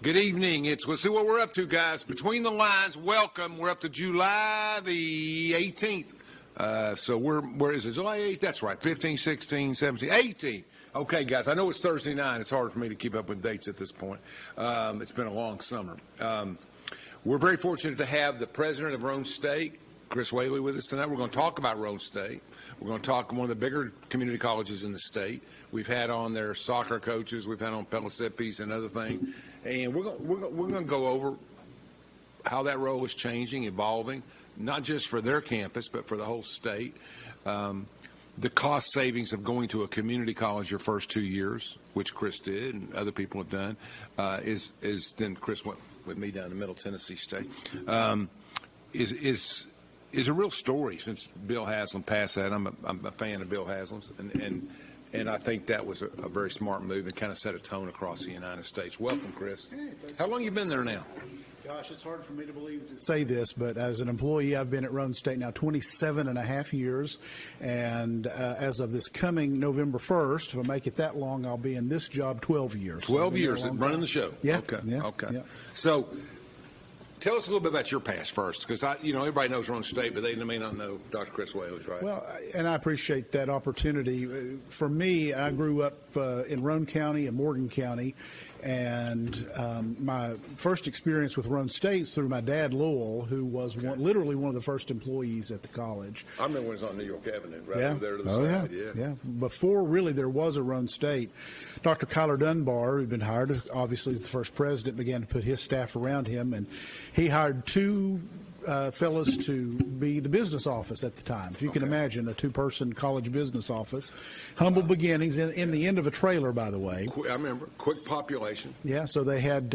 Good evening. Let's see what we're up to, guys. Between the lines, welcome. We're up to July the 18th. So where is it? July 8th? That's right. 15, 16, 17, 18. Okay, guys. I know it's Thursday night. It's hard for me to keep up with dates at this point. It's been a long summer. We're very fortunate to have the president of Roane State, Chris Whaley, with us tonight. We're going to talk about Roane State. We're going to talk one of the bigger community colleges in the state. We've had on their soccer coaches. We've had on Pelicipis and other things. And we're going to go over how that role is changing, evolving, not just for their campus, but for the whole state. The cost savings of going to a community college your first 2 years, which Chris did and other people have done, is then Chris went with me down to Middle Tennessee State, is a real story since Bill Haslam passed that. I'm a fan of Bill Haslam's, and I think that was a very smart move and kind of set a tone across the United States. Welcome, Chris. Hey, how long have you been there now? Gosh, it's hard for me to believe to say this, but as an employee, I've been at Roane State now 27 and a half years, and as of this coming November 1st, if I make it that long, I'll be in this job 12 years. 12 years running the show. Yeah. Okay. Yeah. Okay. Yeah. So tell us a little bit about your past first, because everybody knows Roane State, but they may not know Dr. Chris Whaley, right? Well, and I appreciate that opportunity. For me, I grew up in Roane County and Morgan County, and my first experience with Roane State is through my dad, Lowell, who was literally one of the first employees at the college. I remember when it was on New York Avenue, right over there to the side. Yeah. Before really there was a Roane State, Dr. Kyler Dunbar, who'd been hired, obviously as the first president, began to put his staff around him, and he hired two fellows to be the business office at the time. If you can imagine, a two-person college business office. Humble beginnings in the end of a trailer, by the way. I remember. Quick population. Yeah, so they had,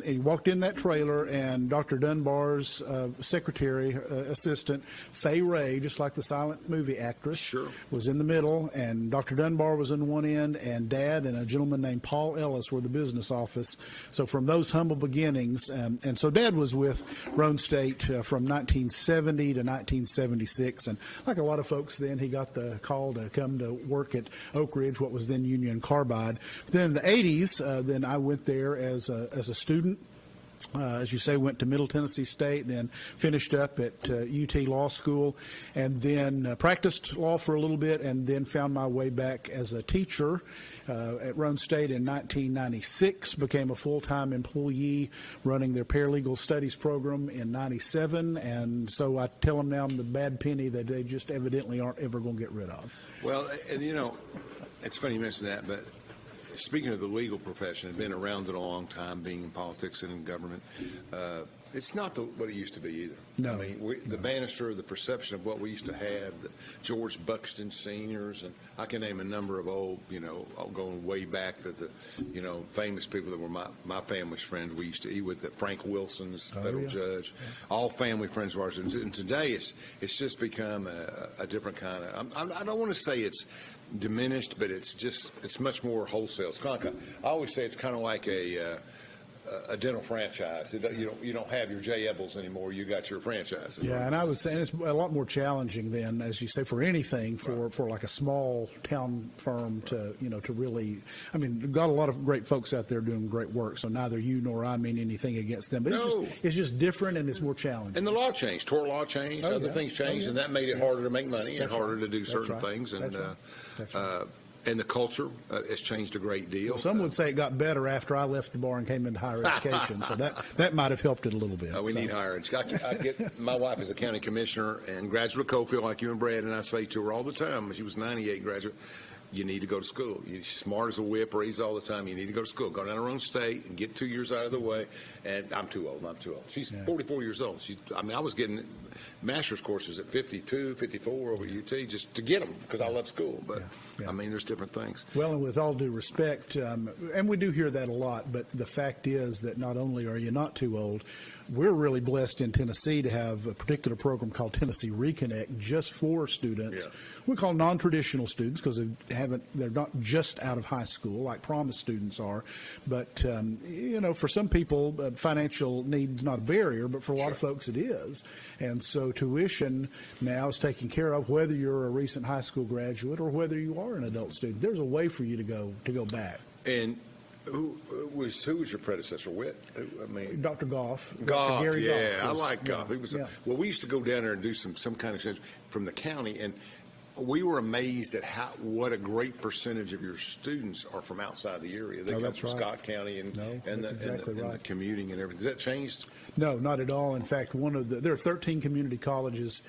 he walked in that trailer, and Dr. Dunbar's secretary, assistant, Faye Ray, just like the silent movie actress, was in the middle, and Dr. Dunbar was in one end, and Dad and a gentleman named Paul Ellis were the business office. So from those humble beginnings, and so Dad was with Roane State from 1970 to 1976, and like a lot of folks then, he got the call to come to work at Oak Ridge, what was then Union Carbide. Then in the 80s, then I went there as a student. As you say, went to Middle Tennessee State, then finished up at UT Law School, and then practiced law for a little bit, and then found my way back as a teacher at Roane State in 1996, became a full-time employee running their paralegal studies program in 97, and so I tell them now I'm the bad penny that they just evidently aren't ever going to get rid of. Well, and it's funny you mention that, but speaking of the legal profession, been around it a long time, being in politics and in government, it's not what it used to be either. No. I mean, the banister, the perception of what we used to have, the George Buxton seniors, and I can name a number of old, going way back to the, famous people that were my family's friends. We used to eat with Frank Wilson's federal judge, all family friends of ours. And today it's just become a different kind of, I don't want to say it's diminished, but it's much more wholesale. It's kind of, I always say it's kind of like a dental franchise. You don't have your J. Ebels anymore. You got your franchise. Yeah, and I would say it's a lot more challenging than, as you say, for anything for like a small town firm to to really. I mean, we've got a lot of great folks out there doing great work. So neither you nor I mean anything against them, but it's just different and it's more challenging. And the law changed, tort law changed, other things changed, and that made it harder to make money and harder to do certain things. And and the culture has changed a great deal. Well, some would say it got better after I left the bar and came into higher education, so that might have helped it a little bit. We need higher education. My wife is a county commissioner and graduate of Cofield, like you and Brad, and I say to her all the time, when she was 98 graduate, you need to go to school. You're smart as a whip, raised all the time. You need to go to school. Go down to Roane State and get 2 years out of the way. And I'm too old. She's 44 years old. I was getting master's courses at 52, 54 over at UT just to get them because I love school. But, I mean, there's different things. Well, and with all due respect, and we do hear that a lot, but the fact is that not only are you not too old, we're really blessed in Tennessee to have a particular program called Tennessee Reconnect just for students. We call non-traditional students because they're not just out of high school like Promise students are. But, for some people, financial need's not a barrier, but for a lot of folks it is. And so tuition now is taken care of whether you're a recent high school graduate or whether you are an adult student. There's a way for you to go back. And Who was your predecessor? Witt? I mean, Dr. Goff. Goff, Gary yeah, Goff was, I like Goff. He was well. We used to go down there and do some kind of change from the county, and we were amazed at what a great percentage of your students are from outside the area. They come from Scott County and the commuting and everything. Has that changed? No, not at all. In fact, there are 13 community colleges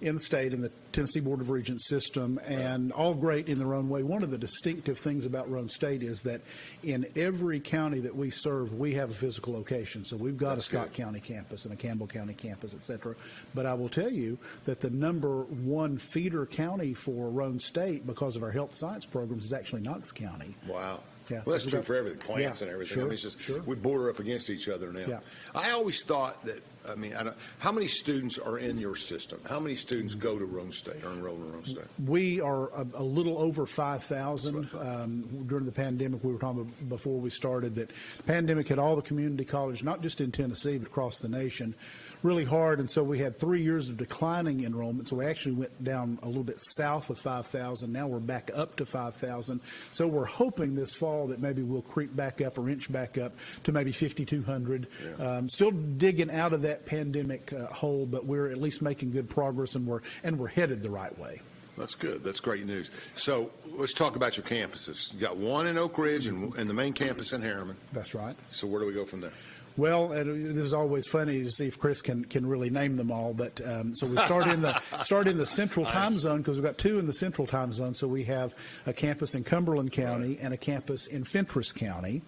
in the state, in the Tennessee Board of Regents system, and all great in their own way. One of the distinctive things about Roane State is that in every county that we serve, we have a physical location. So we've got a Scott County campus and a Campbell County campus, et cetera. But I will tell you that the number one feeder county for Roane State, because of our health science programs, is actually Knox County. Wow. Yeah, well, that's true for everything, plants and everything. Sure, I mean, it's just we border up against each other now. Yeah. I always thought that. I mean, how many students are in your system? How many students go to Roane State or enroll in Roane State? We are a little over 5,000. During the pandemic, we were talking before we started that the pandemic hit all the community colleges, not just in Tennessee, but across the nation, really hard. And so we had 3 years of declining enrollment. So we actually went down a little bit south of 5,000. Now we're back up to 5,000. So we're hoping this fall that maybe we'll creep back up or inch back up to maybe 5,200. Yeah. Still digging out of that pandemic hole, but we're at least making good progress, and we're headed the right way. That's good. That's great news. So let's talk about your campuses. You got one in Oak Ridge and the main campus in Harriman. That's right. So where do we go from there? Well, this is always funny to see if Chris can really name them all. But so we start in the Central Time Zone, because we've got two in the Central Time Zone. So we have a campus in Cumberland County and a campus in Fentress County.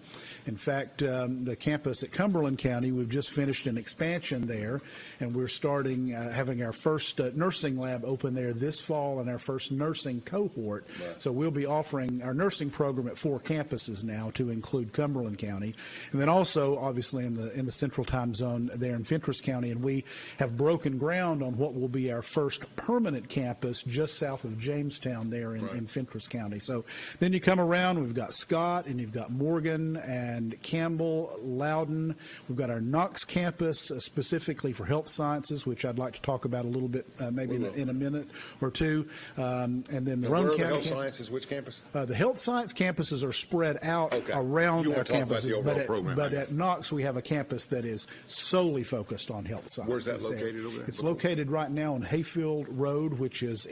In fact, the campus at Cumberland County, we've just finished an expansion there, and we're starting having our first nursing lab open there this fall and our first nursing cohort. Right. So we'll be offering our nursing program at 4 campuses now, to include Cumberland County, and then also obviously in the Central Time Zone there in Fentress County. And we have broken ground on what will be our first permanent campus just south of Jamestown there in Fentress County. So then you come around, we've got Scott, and you've got Morgan and Campbell, Loudon. We've got our Knox campus specifically for health sciences, which I'd like to talk about a little bit maybe in a minute or two. And then the Roane County. The health sciences, which campus? The health science campuses are spread out around our campuses. But at Knox, we have a campus that is solely focused on health sciences. Where's that located over there? It's located right now on Hayfield Road, which is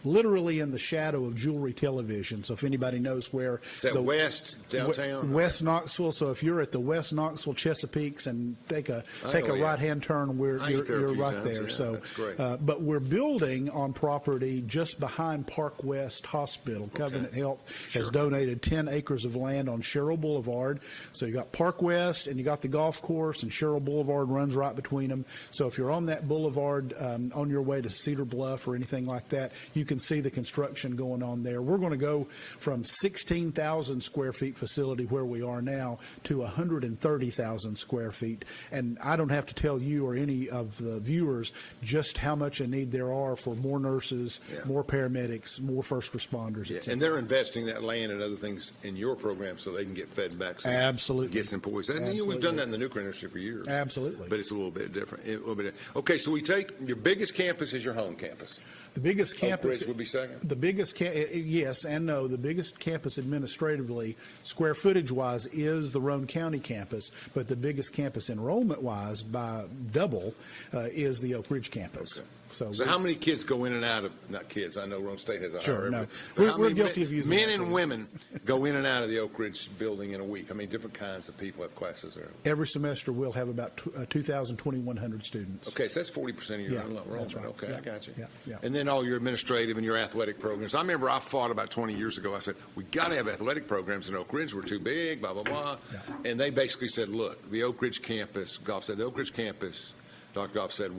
literally in the shadow of Jewelry Television. So if anybody knows where. Is that west downtown? West Knoxville. So if you're at the West Knoxville Chesapeake's and take a right-hand turn, you're right there. So that's great. But we're building on property just behind Park West Hospital. Covenant Health has donated 10 acres of land on Sherrill Boulevard. So you got Park West and you got the golf course, and Sherrill Boulevard runs right between them. So if you're on that boulevard on your way to Cedar Bluff or anything like that, you can see the construction going on there. We're going to go from 16,000 square feet facility where we are now to 130,000 square feet. And I don't have to tell you or any of the viewers just how much a need there are for more nurses, more paramedics, more first responders, etc. And they're investing that land and other things in your program so they can get fed back. So Absolutely. Get some employees. And we've done that in the nuclear industry for years. Absolutely. But it's a little bit different. Okay, so we take your biggest campus is your home campus. The biggest campus Oak Ridge would be second? The biggest, yes and no. The biggest campus administratively, square footage-wise, is the Roane County campus, but the biggest campus enrollment-wise, by double, is the Oak Ridge campus. Okay. So how many kids go in and out of, not kids, I know Roane State has a higher. No. We're guilty of using men and women go in and out of the Oak Ridge building in a week? How many different kinds of people have classes there? Every semester we'll have about 2,100 students. Okay, so that's 40% of your enrollment. That's right. Okay, I got you. Yeah. And then all your administrative and your athletic programs. I remember I fought about 20 years ago. I said, we got to have athletic programs in Oak Ridge. We're too big, blah, blah, blah. Yeah. And they basically said, look, the Oak Ridge campus, Goff said, the Oak Ridge campus, Dr. Goff said,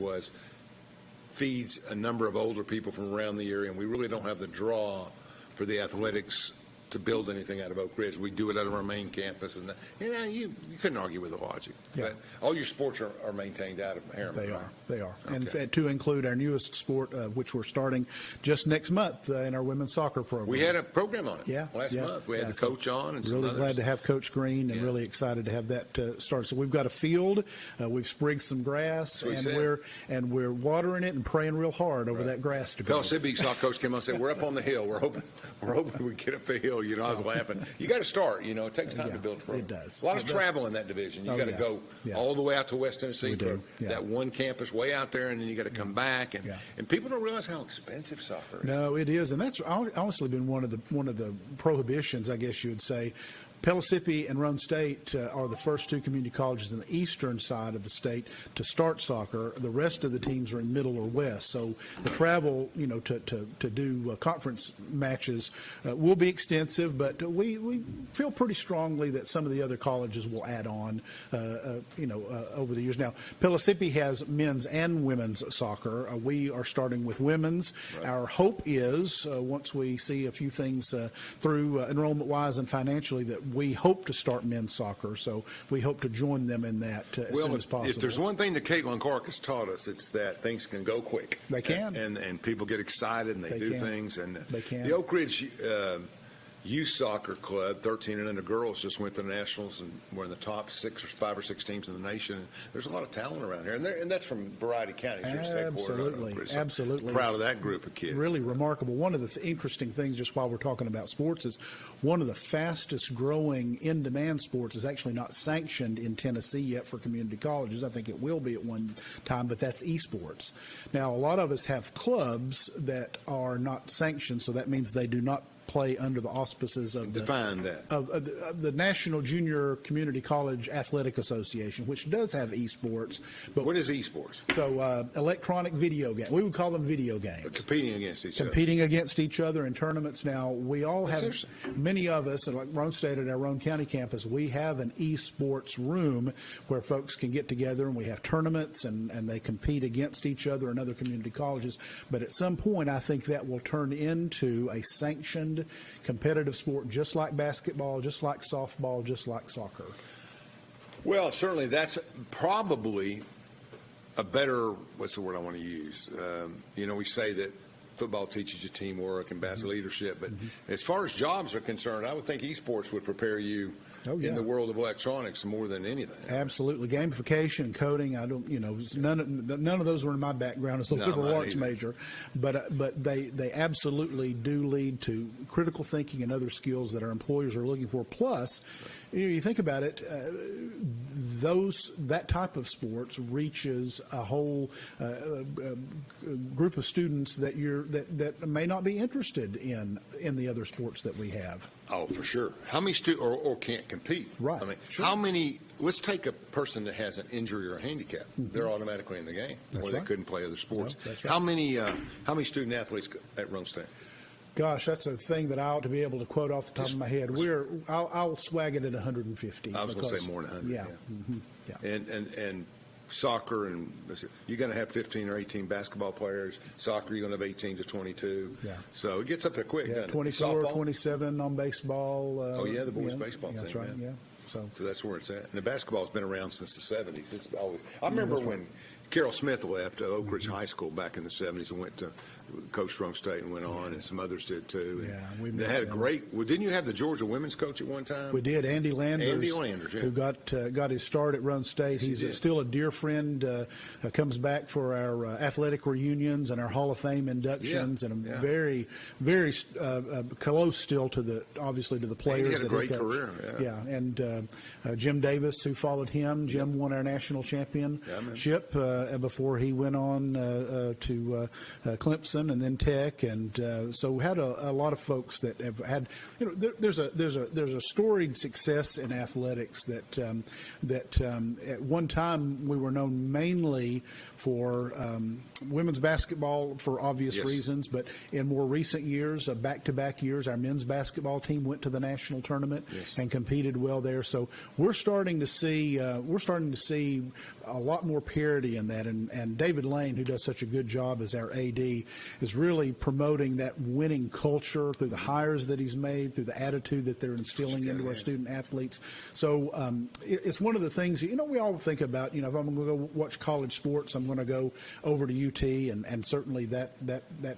feeds a number of older people from around the area, and we really don't have the draw for the athletics to build anything out of Oak Ridge. We do it out of our main campus, and you couldn't argue with the logic. Yeah. But all your sports are maintained out of Harriman. They are. Okay. And to include our newest sport, which we're starting just next month in our women's soccer program. We had a program on it last month. We had the coach on and some really others. Glad to have Coach Green and really excited to have that start. So we've got a field, we've sprigged some grass, and we're watering it and praying real hard over that grass to grow. Pell City saw Coach came on and said, we're up on the hill. We're hoping we get up the hill. You know, I was laughing. You got to start. You know, it takes time to build a program. It does. A lot of travel in that division. You got to go all the way out to West Tennessee for that one campus way out there, and then you got to come back. And people don't realize how expensive soccer is. No, it is, and that's honestly been one of the prohibitions, I guess you would say. Pellissippi and Roane State are the first two community colleges in the eastern side of the state to start soccer. The rest of the teams are in middle or west. So the travel, you know, to do conference matches will be extensive, but we feel pretty strongly that some of the other colleges will add on, over the years. Now, Pellissippi has men's and women's soccer. We are starting with women's. Right. Our hope is, once we see a few things through enrollment-wise and financially, that we hope to start men's soccer, so we hope to join them in that as soon as possible. If there's one thing that Caitlin Clark has taught us, it's that things can go quick. They can. And people get excited and they do things. And they can. The Oak Ridge Youth Soccer Club, 13 and under girls, just went to the Nationals and were in the top 5 or 6 teams in the nation. There's a lot of talent around here, and that's from variety counties. Absolutely. Proud of that group of kids. Really remarkable. One of the interesting things, just while we're talking about sports, is one of the fastest growing in-demand sports is actually not sanctioned in Tennessee yet for community colleges. I think it will be at one time, but that's esports. Now, a lot of us have clubs that are not sanctioned, so that means they do not play under the auspices of the National Junior Community College Athletic Association, which does have esports. But what is esports? So electronic video game. We would call them video games. But competing against each other. Competing against each other in tournaments. Now, we all have, many of us, like Roane State at our Roane County campus, we have an esports room where folks can get together and we have tournaments and they compete against each other and other community colleges. But at some point, I think that will turn into a sanctioned competitive sport, just like basketball, just like softball, just like soccer. Well, certainly that's probably a better, what's the word I want to use? We say that football teaches you teamwork and basketball leadership, but as far as jobs are concerned, I would think esports would prepare you in the world of electronics more than anything. Absolutely. Gamification, coding, none of those were in my background as a liberal arts major, but they absolutely do lead to critical thinking and other skills that our employers are looking for. Plus, you think about it, that type of sports reaches a whole group of students that may not be interested in the other sports that we have. Oh, for sure. How many or can't compete? Right. I mean, how many? Let's take a person that has an injury or a handicap. They're automatically in the game, or they couldn't play other sports. No, that's right. How many student athletes at Roane State? Gosh, that's a thing that I ought to be able to quote off the top of my head. I'll swag it at 150. I was going to say more than 100. Yeah. Yeah. And soccer, and you're going to have 15 or 18 basketball players. Soccer, you're going to have 18 to 22. Yeah. So it gets up there quick. Yeah, 24, 27 on baseball. The boys' baseball team. That's right. Yeah. So that's where it's at. And the basketball's been around since the 70s. It's always. I remember when Carol Smith left Oak Ridge High School back in the 70s and went to coach Roane State and went on, and some others did too. And they had a great. Well, didn't you have the Georgia women's coach at one time? We did, Andy Landers. Yeah. Who got his start at Roane State. He's still a dear friend. Comes back for our athletic reunions and our Hall of Fame inductions, and I'm very, very close still to the players. He had a great career. Yeah, and Jim Davis, who followed him. Jim won our national championship before he went on to Clemson and then Tech, and so we had a lot of folks that have had. There's a storied success in athletics that at one time we were known mainly for women's basketball for obvious reasons, but in more recent years, back-to-back years, our men's basketball team went to the national tournament and competed well there. So we're starting to see a lot more parity in that, and David Lane, who does such a good job as our AD, is really promoting that winning culture through the hires that he's made, through the attitude that they're instilling into our student athletes. So it's one of the things, we all think about, if I'm going to go watch college sports, I'm going to go over to UT, and certainly that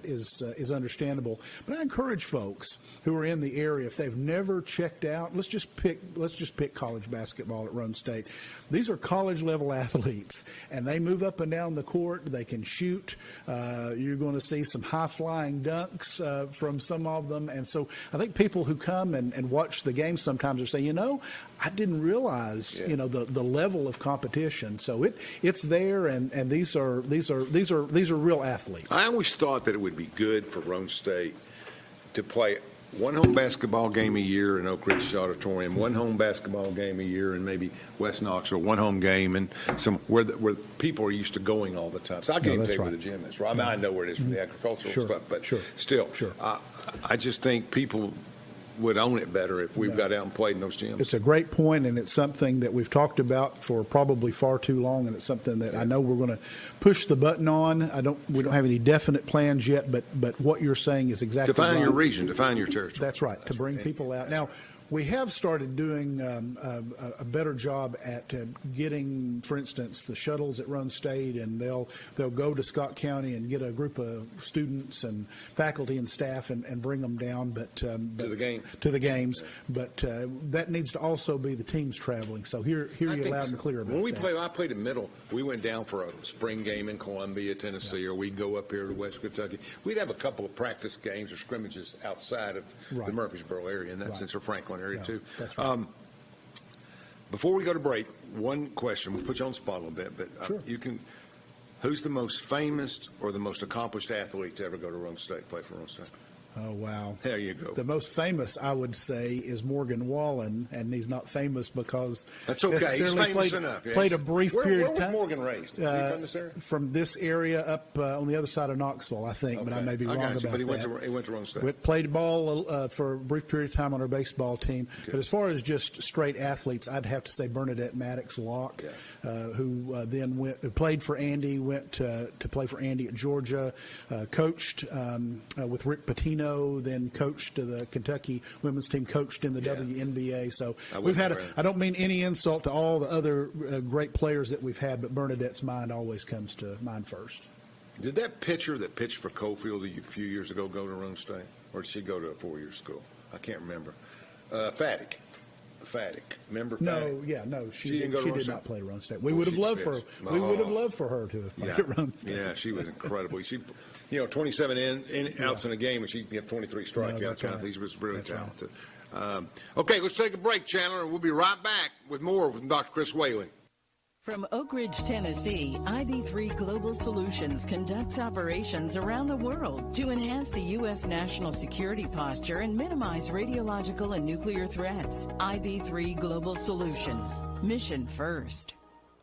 is understandable. But I encourage folks who are in the area, if they've never checked out, let's just pick college basketball at Roane State. These are college level athletes, and they move up and down the court. They can shoot. You're going to see see some high-flying dunks from some of them. And so I think people who come and watch the game sometimes are saying, I didn't realize, the level of competition. So it's there, and these are real athletes. I always thought that it would be good for Roane State to play one home basketball game a year in Oak Ridge Auditorium, one home basketball game a year in maybe West Knoxville, one home game and where people are used to going all the time. So I can't even tell you where the gym is. Right? I mean, I know where it is from the agricultural stuff, but still, I just think people would own it better if we got out and played in those gyms. It's a great point, and it's something that we've talked about for probably far too long, and it's something that I know we're going to push the button on. We don't have any definite plans yet, but what you're saying is exactly right. Define your region, define your territory. That's right, to bring people out. Now, we have started doing a better job at getting, for instance, the shuttles at Roane State, and they'll go to Scott County and get a group of students and faculty and staff and bring them down, to the games. But that needs to also be the teams traveling. So hear you loud and clear about that. When I played in middle, we went down for a spring game in Columbia, Tennessee, or we'd go up here to West Kentucky. We'd have a couple of practice games or scrimmages outside of the Murfreesboro area, and that's or Franklin area too. That's right. Before we go to break, one question. We'll put you on the spot a little bit, but you can. Who's the most famous or the most accomplished athlete to ever go to Roane State, play for Roane State? Oh, wow. There you go. The most famous, I would say, is Morgan Wallen, and he's not famous because that's okay. He's famous enough. Yeah. Played a brief period of time. Where was Morgan raised? Is he from this area? From this area up on the other side of Knoxville, I think, but I may be wrong about that. But he went to Roane State. Played ball for a brief period of time on our baseball team. Okay. But as far as just straight athletes, I'd have to say Bernadette Maddox-Locke, who then played for Andy, went to play for Andy at Georgia, coached with Rick Pitino, then coached the Kentucky women's team, coached in the WNBA. So we've had I don't mean any insult to all the other great players that we've had, but Bernadette's mind always comes to mind first. Did that pitcher that pitched for Cofield a few years ago go to Roane State, or did she go to a four-year school? I can't remember. Faddick. Remember Faddick? No, she did not play at Roane State. We would have loved for we would have loved for her to have played at Roane State. Yeah, she was incredible. She 27 outs in a game, and she had 23 strikeouts. She was really talented. Right. Okay, let's take a break, Chandler, and we'll be right back with more from Dr. Chris Whaley. From Oak Ridge, Tennessee, ID3 Global Solutions conducts operations around the world to enhance the U.S. national security posture and minimize radiological and nuclear threats. ID3 Global Solutions. Mission first.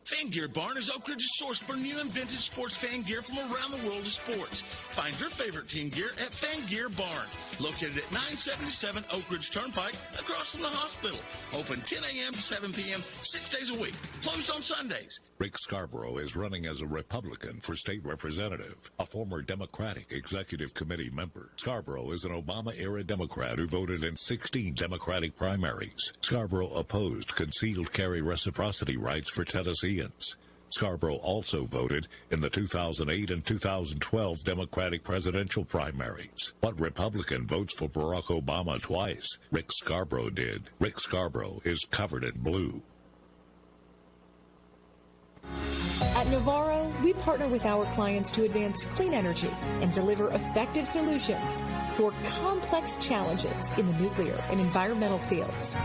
Fan Gear Barn is Oak Ridge's source for new and vintage sports fan gear from around the world of sports. Find your favorite team gear at Fan Gear Barn, located at 977 Oak Ridge Turnpike, across from the hospital. Open 10 a.m. to 7 p.m., 6 days a week. Closed on Sundays. Rick Scarborough is running as a Republican for state representative, a former Democratic executive committee member. Scarborough is an Obama-era Democrat who voted in 16 Democratic primaries. Scarborough opposed concealed carry reciprocity rights for Tennesseans. Scarborough also voted in the 2008 and 2012 Democratic presidential primaries. What Republican votes for Barack Obama twice? Rick Scarborough did. Rick Scarborough is covered in blue. At Navarro, we partner with our clients to advance clean energy and deliver effective solutions for complex challenges in the nuclear and environmental fields.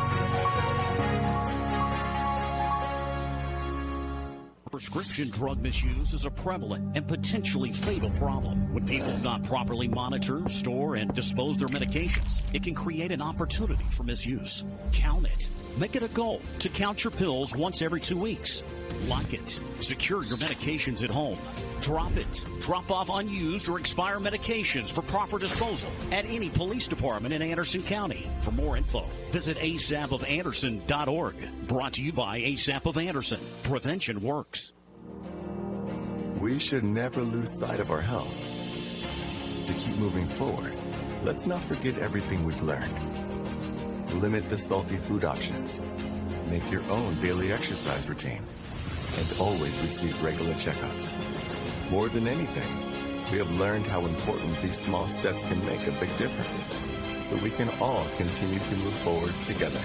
Prescription drug misuse is a prevalent and potentially fatal problem. When people do not properly monitor, store, and dispose their medications, it can create an opportunity for misuse. Count it. Make it a goal to count your pills once every 2 weeks. Lock it. Secure your medications at home. Drop it. Drop off unused or expired medications for proper disposal at any police department in Anderson County. For more info, visit asapofanderson.org. Brought to you by ASAP of Anderson. Prevention works. We should never lose sight of our health. To keep moving forward, let's not forget everything we've learned. Limit the salty food options. Make your own daily exercise routine. And always receive regular checkups. More than anything, we have learned how important these small steps can make a big difference, so we can all continue to move forward together.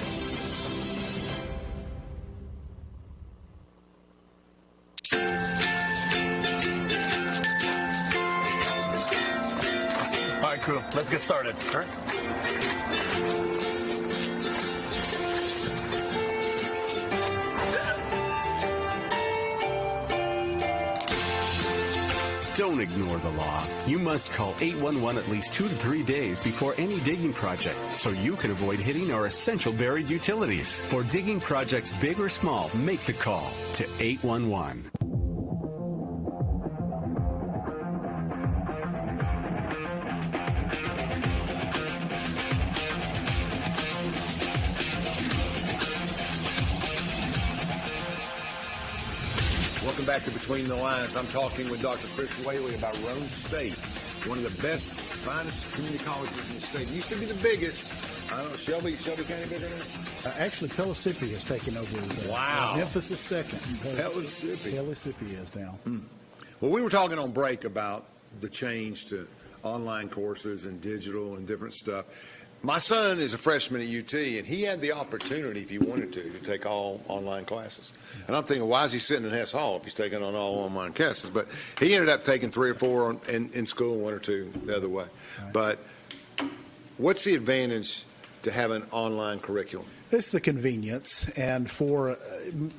Let's get started. All right. Don't ignore the law. You must call 811 at least 2 to 3 days before any digging project so you can avoid hitting our essential buried utilities. For digging projects big or small, make the call to 811. Welcome back to Between the Lines. I'm talking with Dr. Chris Whaley about Roane State, one of the best, finest community colleges in the state. Used to be the biggest. I don't know, Shelby County bigger than it? Actually, Pellissippi has taken over. Wow. Memphis is second. Pellissippi is now. Well, we were talking on break about the change to online courses and digital and different stuff. My son is a freshman at UT, and he had the opportunity, if he wanted to take all online classes. And I'm thinking, why is he sitting in Hess Hall if he's taking on all online classes? But he ended up taking 3 or 4 in school and 1 or 2 the other way. Right. But what's the advantage to have an online curriculum? It's the convenience, and for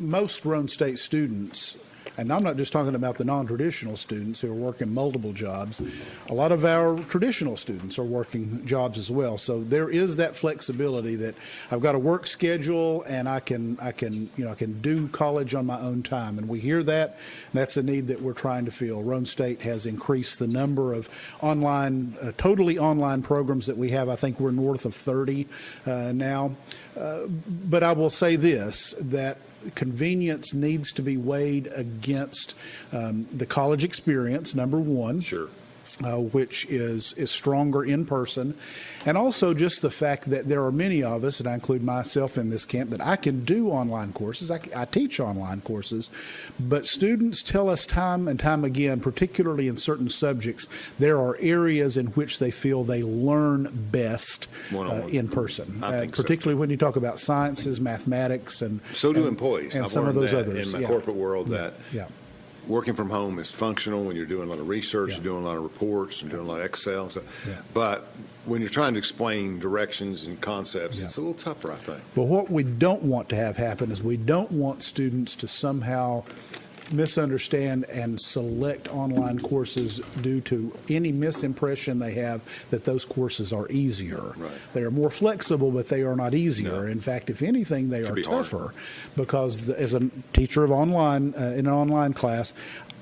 most Roane State students, and I'm not just talking about the non-traditional students who are working multiple jobs. A lot of our traditional students are working jobs as well. So there is that flexibility that I've got a work schedule and I can do college on my own time. And we hear that. That's a need that we're trying to fill. Roane State has increased the number of online, totally online programs that we have. I think we're north of 30 now. But I will say this, that convenience needs to be weighed against the college experience, number one. Sure. Which is stronger in person, and also just the fact that there are many of us, and I include myself in this camp, that I can do online courses. I teach online courses, but students tell us time and time again, particularly in certain subjects, there are areas in which they feel they learn best in person, particularly when you talk about sciences, mathematics, and so do employees. And I've some of those learned that others in my corporate world that. Yeah. Working from home is functional when you're doing a lot of research, you're doing a lot of reports, and doing a lot of Excel and stuff. Yeah. But when you're trying to explain directions and concepts, it's a little tougher, I think. But what we don't want to have happen is we don't want students to somehow misunderstand and select online courses due to any misimpression they have that those courses are easier. Right. They are more flexible, but they are not easier. No. In fact, if anything, they are tougher harder. because as a teacher of online in an online class,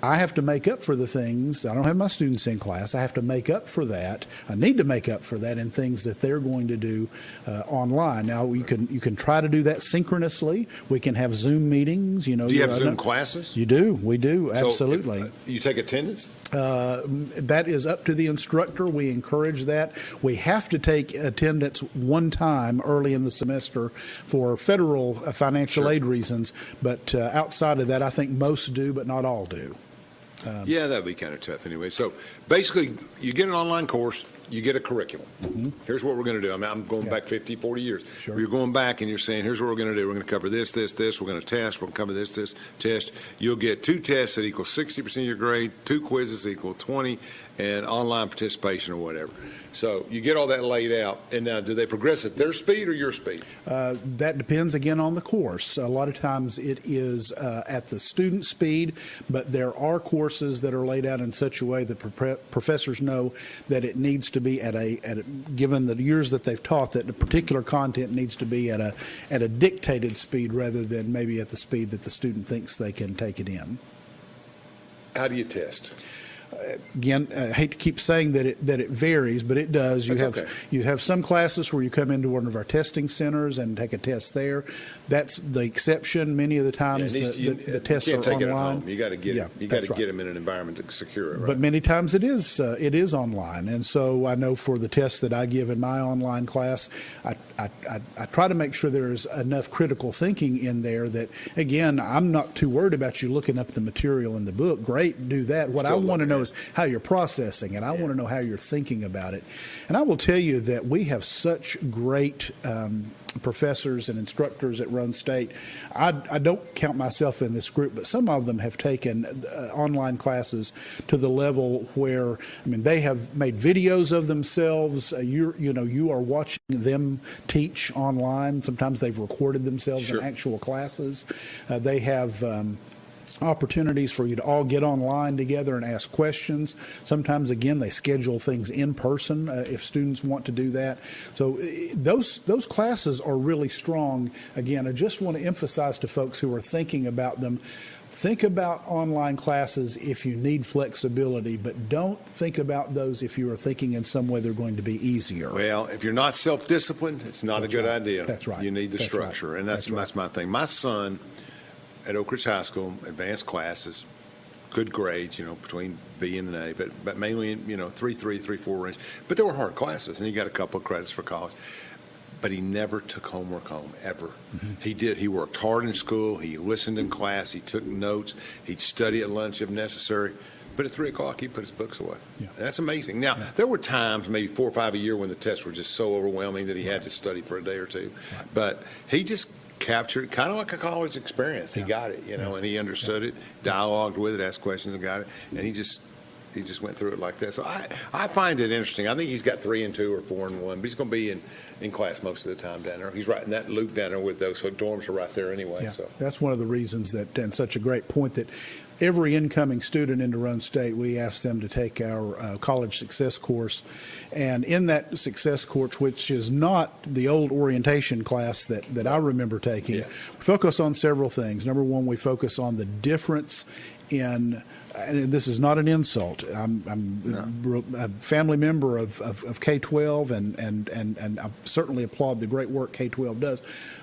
I have to make up for the things. I don't have my students in class. I have to make up for that. I need to make up for that in things that they're going to do online. Now, you can try to do that synchronously. We can have Zoom meetings. You know, do you have Zoom classes? You do. We do. Absolutely. So you take attendance? That is up to the instructor. We encourage that. We have to take attendance one time early in the semester for federal financial aid reasons. But outside of that, I think most do, but not all do. Yeah, that would be kind of tough anyway. So basically, you get an online course, you get a curriculum. Mm-hmm. Here's what we're going to do. I mean, I'm going back 50, 40 years. Sure. You're going back and you're saying, here's what we're going to do. We're going to cover this, this, this. We're going to test. We're going to cover this, this, test. You'll get 2 tests that equal 60% of your grade, 2 quizzes that equal 20, and online participation or whatever. So you get all that laid out. And now, do they progress at their speed or your speed? That depends, again, on the course. A lot of times it is at the student speed, but there are courses that are laid out in such a way that professors know that it needs to be given the years that they've taught, that the particular content needs to be at a dictated speed rather than maybe at the speed that the student thinks they can take it in. How do you test? Again, I hate to keep saying that it varies, but it does. You have some classes where you come into one of our testing centers and take a test there. That's the exception. Many of the times the tests are online. You can't take it at home. You got to get it. You got to get them in an environment to secure it. Right? But many times it is online, and so I know for the tests that I give in my online class, I try to make sure there's enough critical thinking in there that, again, I'm not too worried about you looking up the material in the book. Great, do that. What I want to know is how you're processing it. I want to know how you're thinking about it. And I will tell you that we have such great professors and instructors at Roane State. I don't count myself in this group, but some of them have taken online classes to the level where, I mean, they have made videos of themselves. You are watching them teach online. Sometimes they've recorded themselves in actual classes. They have opportunities for you to all get online together and ask questions. Sometimes, again, they schedule things in person if students want to do that. So those classes are really strong. Again, I just want to emphasize to folks who are thinking about them, think about online classes if you need flexibility, but don't think about those if you are thinking in some way they're going to be easier. Well, if you're not self-disciplined, it's not a good idea. That's right. You need the structure, and that's my thing. My son at Oak Ridge High School, advanced classes, good grades, between B and an A, but mainly in, 3.3, 3.4 range. But there were hard classes, and he got a couple of credits for college. But he never took homework home, ever. Mm-hmm. He worked hard in school. He listened in class. He took notes. He'd study at lunch if necessary. But at 3 o'clock, he'd put his books away. Yeah. And that's amazing. Now, there were times, maybe 4 or 5 a year, when the tests were just so overwhelming that he had to study for a day or two. Right. But he just captured kind of like a college experience. He got it, and he understood it, dialogued with it, asked questions, and got it. And he just went through it like that. So I find it interesting. I think he's got 3 and 2 or 4 and 1, but he's going to be in class most of the time down there. He's right in that loop down there with those dorms are right there anyway. Yeah. So that's one of the reasons that, and such a great point, that every incoming student into Roane State, we ask them to take our college success course. And in that success course, which is not the old orientation class that I remember taking, we focus on several things. Number one, we focus on the difference in, and this is not an insult, I'm a family member of K-12, and I certainly applaud the great work K-12 does.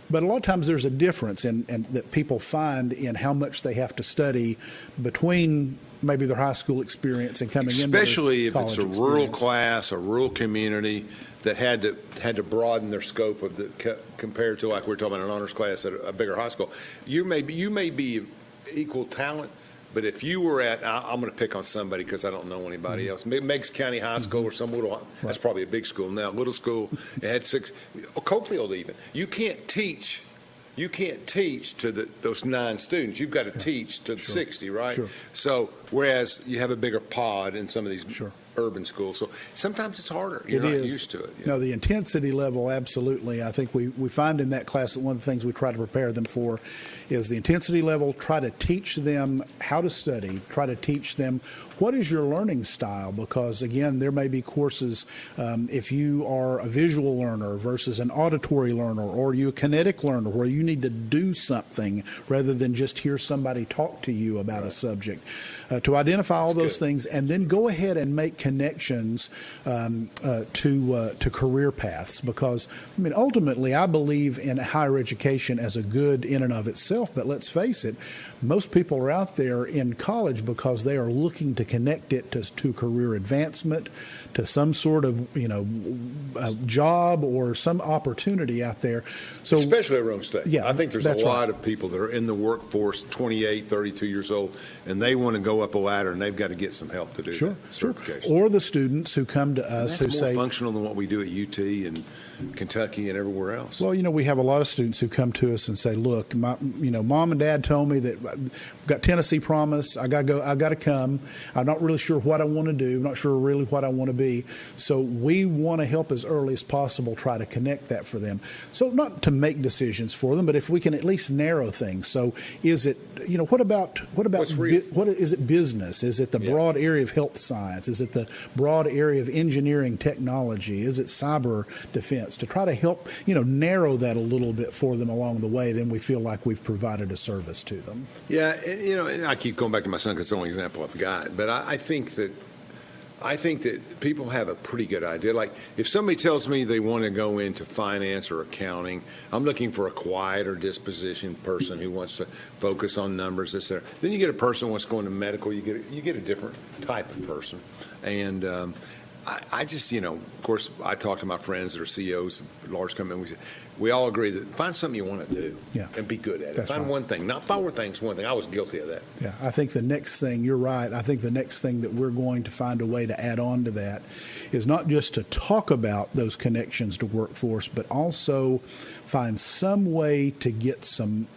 But a lot of times there's a difference in that people find in how much they have to study between maybe their high school experience and coming in. Especially if it's a rural class, a rural community that had to broaden their scope of compared to, like we're talking about, an honors class at a bigger high school. You may be equal talent, but if you were I'm going to pick on somebody because I don't know anybody else. Meigs County High School or some little, that's probably a big school now. Little school, it had 6. Coalfield even. You can't teach to those 9 students. You've got to teach to 60, right? Sure. So whereas you have a bigger pod in some of these urban schools. So sometimes it's harder. You're not used to it. No, the intensity level, absolutely. I think we find in that class that one of the things we try to prepare them for is the intensity level, try to teach them how to study, try to teach them what is your learning style, because, again, there may be courses, if you are a visual learner versus an auditory learner, or you a kinetic learner where you need to do something rather than just hear somebody talk to you about a subject. To identify all those things and then go ahead and make connections to career paths, because, I mean, ultimately I believe in higher education as a good in and of itself, but let's face it, most people are out there in college because they are looking to connect it to career advancement, to some sort of job or some opportunity out there. So, especially at Roane State. Yeah, I think there's a lot of people that are in the workforce, 28, 32 years old, and they want to go up a ladder, and they've got to get some help to do that certification. Or the students who come to us who say, more functional than what we do at UT and Kentucky and everywhere else. Well, we have a lot of students who come to us and say, look, Mom and Dad told me that we've got Tennessee Promise. I got to come. I'm not really sure what I want to do. I'm not sure really what I want to be. So we want to help as early as possible, try to connect that for them. So not to make decisions for them, but if we can at least narrow things. So is it, what is it business? Is it the broad area of health science? Is it the broad area of engineering technology? Is it cyber defense? To try to help, narrow that a little bit for them along the way, then we feel like we've provided a service to them. Yeah, and I keep going back to my son because it's the only example I've got. But I think that people have a pretty good idea. Like, if somebody tells me they want to go into finance or accounting, I'm looking for a quieter disposition person who wants to focus on numbers, etc. Then you get a person who wants to go into medical. You get a different type of person, and I just, of course, I talk to my friends that are CEOs of large companies. We all agree that find something you want to do and be good at it. Find one thing, not 4 things, one thing. I was guilty of that. Yeah, I think the next thing, you're right, I think the next thing that we're going to find a way to add on to that is not just to talk about those connections to workforce, but also find some way to get some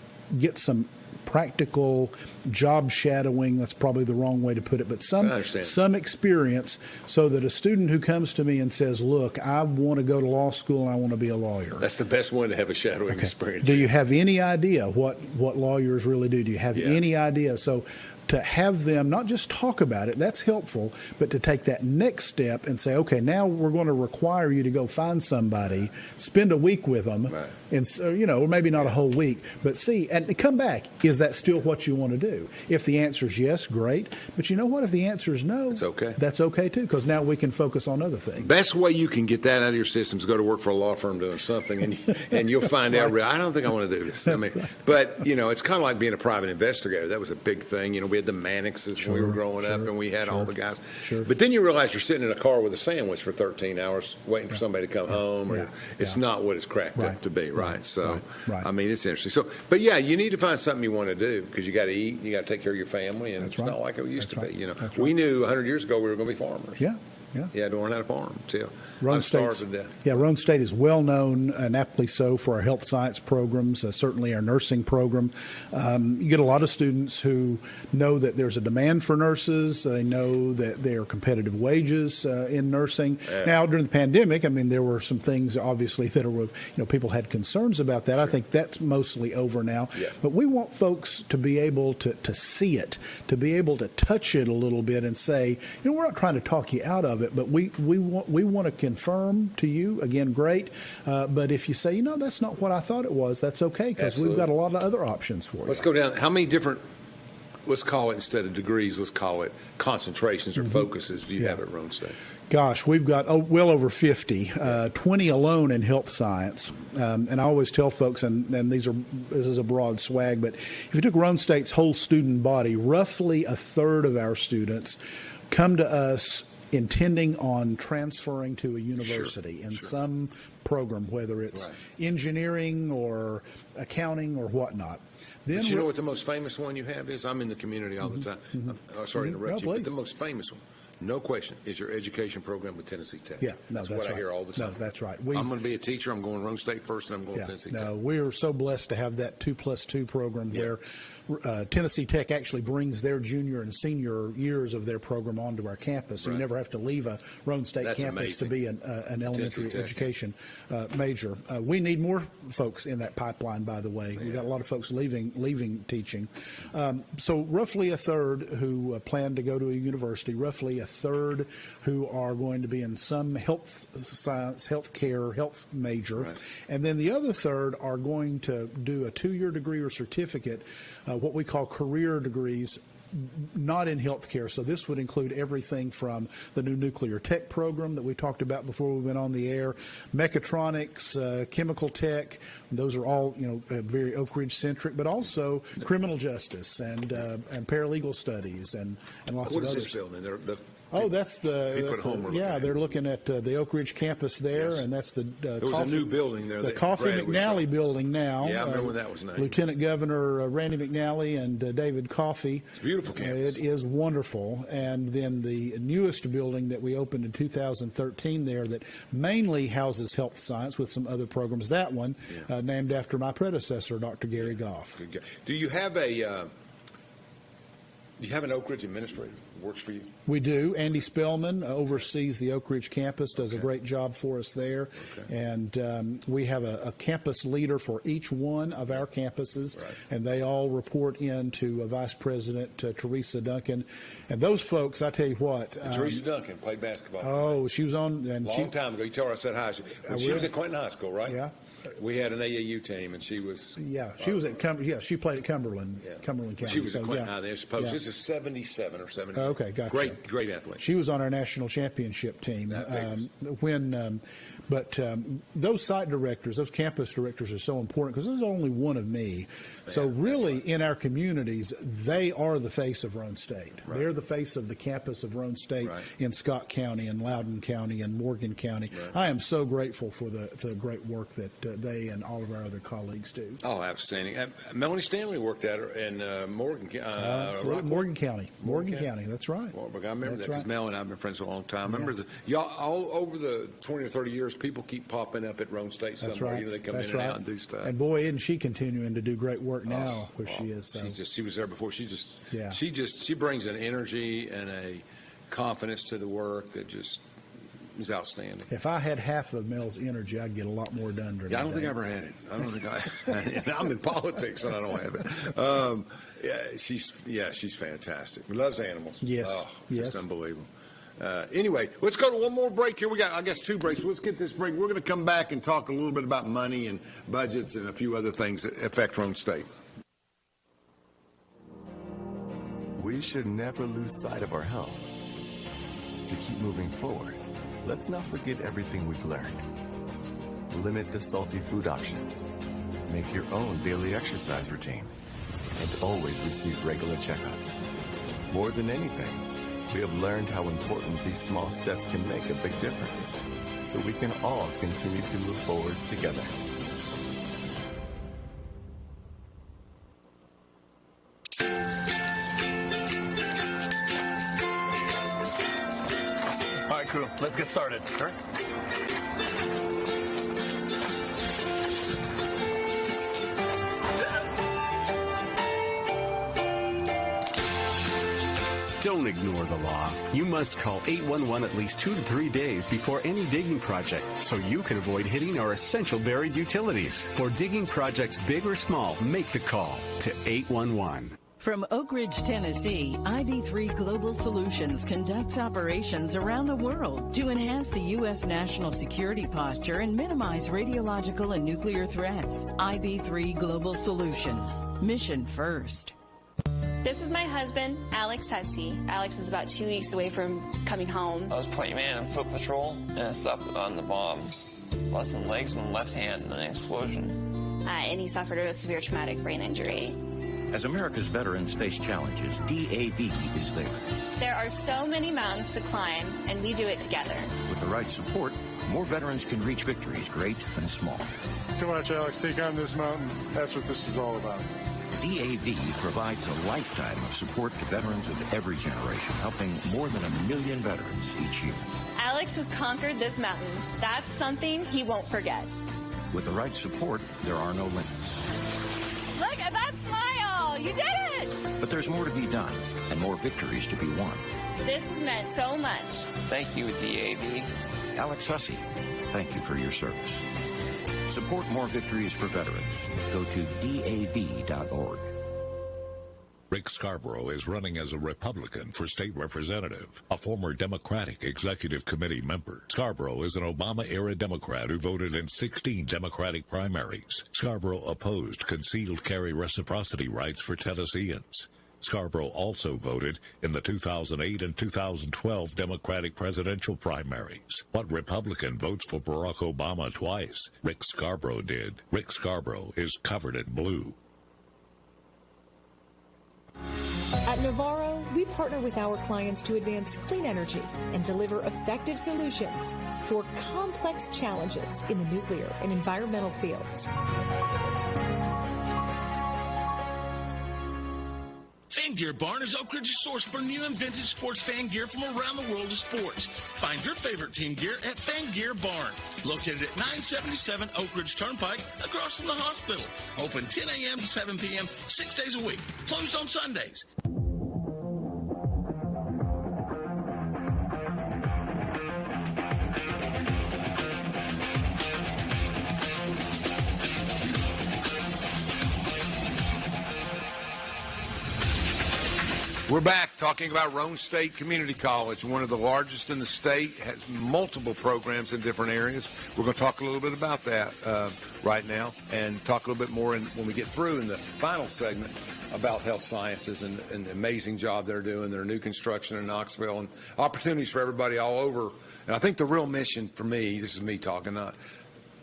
practical job shadowing. That's probably the wrong way to put it, but some experience so that a student who comes to me and says, look, I want to go to law school and I want to be a lawyer. That's the best one to have a shadowing experience. Do you have any idea what lawyers really do? Do you have any idea? So to have them not just talk about it, that's helpful, but to take that next step and say, okay, now we're going to require you to go find somebody, spend a week with them, and so, or maybe not a whole week, but see, and come back. Is that still what you want to do? If the answer is yes, great. But you know what? If the answer is no, it's okay. That's okay too, because now we can focus on other things. Best way you can get that out of your system is go to work for a law firm doing something, and you'll find out. I don't think I want to do this. I mean, but it's kind of like being a private investigator. That was a big thing. We had the Mannixes when we were growing up, and we had all the guys. But then you realize you're sitting in a car with a sandwich for 13 hours waiting for somebody to come home, or it's not what it's cracked up to be, right? So, I mean, it's interesting. So, but yeah, you need to find something you want to do because you got to eat, you got to take care of your family, and it's not like it used to be. We knew 100 years ago we were going to be farmers. Yeah. You had to learn how to farm. Roane State is well known, and aptly so, for our health science programs, certainly our nursing program. You get a lot of students who know that there's a demand for nurses. They know that there are competitive wages in nursing. Now, during the pandemic, I mean, there were some things, obviously, that were, people had concerns about that. I think that's mostly over now. But we want folks to be able to see it, to be able to touch it a little bit and say, we're not trying to talk you out of it, but we want to confirm to you, again, great. But if you say, that's not what I thought it was, that's okay, because we've got a lot of other options for you. Let's go down. How many different, let's call it, instead of degrees, let's call it concentrations or focuses do you have at Roane State? Gosh, we've got well over 50, 20 alone in health science. And I always tell folks, and this is a broad swag, but if you took Roane State's whole student body, roughly a third of our students come to us intending on transferring to a university in some program, whether it's engineering or accounting or whatnot. Then but you know what the most famous one you have is? I'm in the community all the time. Sorry to interrupt you, but the most famous one, no question, is your education program with Tennessee Tech. That's what I hear all the time. No, that's right. I'm going to be a teacher. I'm going Roane State first, and I'm going to Tennessee Tech. No, we're so blessed to have that 2+2 program where Tennessee Tech actually brings their junior and senior years of their program onto our campus. So you never have to leave a Roane State campus to be an elementary education major. We need more folks in that pipeline, by the way. We've got a lot of folks leaving teaching. So roughly a third who plan to go to a university, roughly a third who are going to be in some health science, healthcare, health major. And then the other third are going to do a 2-year degree or certificate, what we call career degrees, not in healthcare. So this would include everything from the new nuclear tech program that we talked about before we went on the air, mechatronics, chemical tech. Those are all, very Oak Ridge centric, but also criminal justice and paralegal studies and lots of others. What is this building? That's they're looking at the Oak Ridge campus there, and that's the there was a new building there. The Coffee McNally building now. Yeah, I remember when that was named. Lieutenant Governor Randy McNally and David Coffey. It's a beautiful campus. It is wonderful. And then the newest building that we opened in 2013 there that mainly houses health science with some other programs. That one named after my predecessor, Dr. Gary Goff. Do you have an Oak Ridge administrator who works for you? We do. Andy Spellman oversees the Oak Ridge campus, does a great job for us there. And we have a campus leader for each one of our campuses, and they all report in to Vice President Teresa Duncan. And those folks, I tell you what. Teresa Duncan played basketball. Oh, she was on. And long time ago. You tell her I said hi. She was at Clinton High School, right? Yeah. We had an AAU team, and she was. Yeah, she was at. She played at Cumberland County. She was at Clinton High. They're supposed. This is 77 or 78. Okay, gotcha. Great athlete. She was on our national championship team when But those site directors, those campus directors are so important because there's only one of me. So really, in our communities, they are the face of Roane State. Right. They're the face of the campus of Roane State in Scott County and Loudoun County and Morgan County. I am so grateful for the great work that they and all of our other colleagues do. Oh, outstanding. Melanie Stanley worked at her in Morgan County. Morgan County, that's right. Well, I remember that because Mel and I have been friends for a long time. I remember y'all all over the 20 or 30 years, people keep popping up at Roane State somewhere. That's right. You know, they come in and out and do stuff. And boy, isn't she continuing to do great work now where she is. So. She was there before. She brings an energy and a confidence to the work that just is outstanding. If I had half of Mel's energy, I'd get a lot more done during the day. I don't think I ever had it. I don't think I'm in politics and I don't have it. She's fantastic. She loves animals. Yes. Just unbelievable. Anyway, let's go to one more break here. We got, I guess, 2 breaks. Let's get this break. We're going to come back and talk a little bit about money and budgets and a few other things that affect Roane State. We should never lose sight of our health. To keep moving forward, let's not forget everything we've learned. Limit the salty food options. Make your own daily exercise routine. And always receive regular checkups. More than anything, we have learned how important these small steps can make a big difference, so we can all continue to move forward together. All right, crew, let's get started. Sure. Don't ignore the law. You must call 811 at least 2 to 3 days before any digging project so you can avoid hitting our essential buried utilities. For digging projects big or small, make the call to 811. From Oak Ridge, Tennessee, ID3 Global Solutions conducts operations around the world to enhance the U.S. national security posture and minimize radiological and nuclear threats. ID3 Global Solutions. Mission first. This is my husband, Alex Hussey. Alex is about 2 weeks away from coming home. I was plate man on foot patrol, and I stopped on the bomb. Lost my legs and my left hand in an explosion. And he suffered a severe traumatic brain injury. As America's veterans face challenges, DAV is there. There are so many mountains to climb, and we do it together. With the right support, more veterans can reach victories, great and small. Come on, Alex, take on this mountain. That's what this is all about. DAV provides a lifetime of support to veterans of every generation, helping more than 1 million veterans each year. Alex has conquered this mountain. That's something he won't forget. With the right support, there are no limits. Look at that smile! You did it! But there's more to be done, and more victories to be won. This has meant so much. Thank you, DAV. Alex Hussey, thank you for your service. Support more victories for veterans. Go to DAV.org. Rick Scarborough is running as a Republican for state representative, a former Democratic Executive Committee member. Scarborough is an Obama-era Democrat who voted in 16 Democratic primaries. Scarborough opposed concealed carry reciprocity rights for Tennesseans. Scarborough also voted in the 2008 and 2012 Democratic presidential primaries. What Republican votes for Barack Obama twice? Rick Scarborough did. Rick Scarborough is covered in blue. At Navarro, we partner with our clients to advance clean energy and deliver effective solutions for complex challenges in the nuclear and environmental fields. Fan Gear Barn is Oak Ridge's source for new and vintage sports fan gear from around the world of sports. Find your favorite team gear at Fan Gear Barn, located at 977 Oak Ridge Turnpike, across from the hospital. Open 10 a.m. to 7 p.m., 6 days a week. Closed on Sundays. We're back talking about Roane State Community College, one of the largest in the state, has multiple programs in different areas. We're going to talk a little bit about that right now and talk a little bit more when we get through in the final segment about health sciences and the amazing job they're doing, their new construction in Knoxville, and opportunities for everybody all over. And I think the real mission for me, this is me talking, not